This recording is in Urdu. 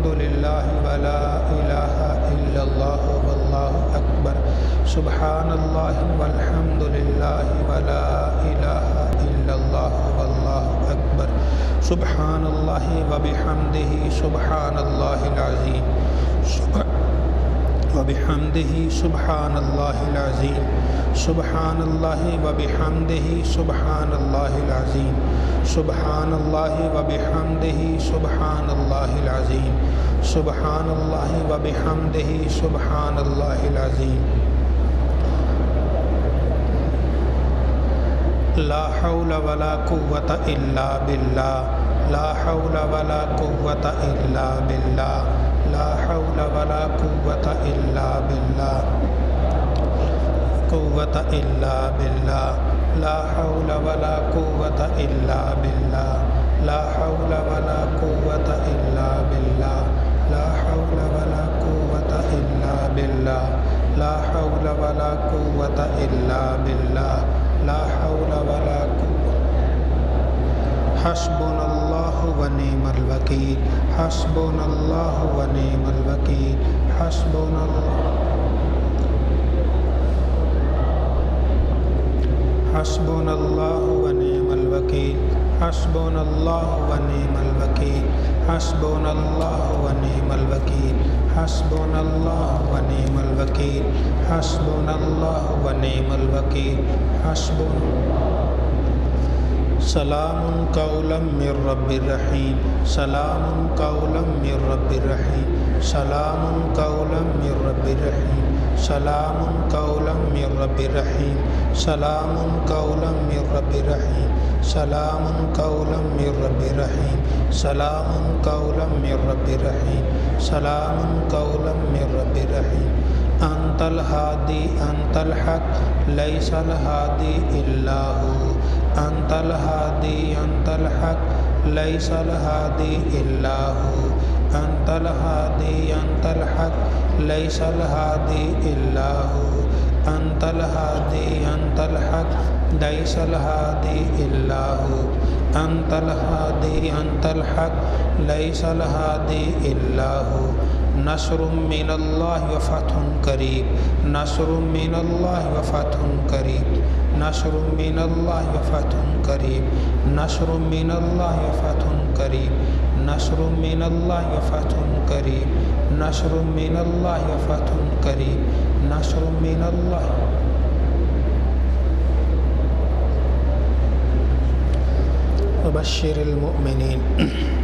والحمد للہ ولا الہ الا اللہ واللہ اکبر سبحان اللہ والحمد للہ ولا الہ الا اللہ واللہ اکبر سبحان اللہ وبحمدہ سبحان اللہ العظیم وبحمدہ سبحان اللہ العظیم سبحان اللہ وبحمدہ سبحان اللہ العظیم سبحان اللہ وبحمدہ سبحان اللہ العظیم سبحان اللہ وبحمدہ سبحان اللہ العظیم لا حول ولا قوة الا باللہ لا حول ولا قوة الا باللہ لا حول ولا قوة الا باللہ قوة الا باللہ لا حول ولا قوة الا باللہ لا حول ولا قوة الا باللہ لا حول ولا قوة الا باللہ لا حول ولا قوة الا باللہ لا حول ولا قوة حسبنا اللہ ونعم الوکیل حسبنا اللہ ونعم الوکیل حسبنا اللہ حسبنا اللہ ونعم الوکیل حسبنا اللہ ونعم الوکیل حسبنا اللہ ونعم الوکیل حسبنا اللہ ونعم الوکیل حسبنا اللہ ونعم الوکیل حسبنا سلام قولا من رب الرحیم سلام قولا من رب الرحیم سلام قولا من رب الرحیم سلام قولا من رب الرحیم سلام قولا من رب الرحیم سلام قولا من رب الرحیم سلام قولا من رب الرحیم سلام قولا من رب الرحیم انت الہادی انت الحق لیس الہادی الا ہو انت الہادی انت الحق لیس الہادی الا ہو انت الہادی انت الحق لیس الہادی الا ہو انت الہادی انت الحق لیس الہادی الا ہو انت الہادی انت الحق لیس الہادی الا ہو نصر من اللہ وفتح قریب نصر من اللہ وفتح قریب نصر من اللہ وفتح قریب نصر من اللہ وفتح قریب نصر من اللہ وفتح قریب نصر من اللہ وفتح قریب نصر من اللہ وبشر المؤمنین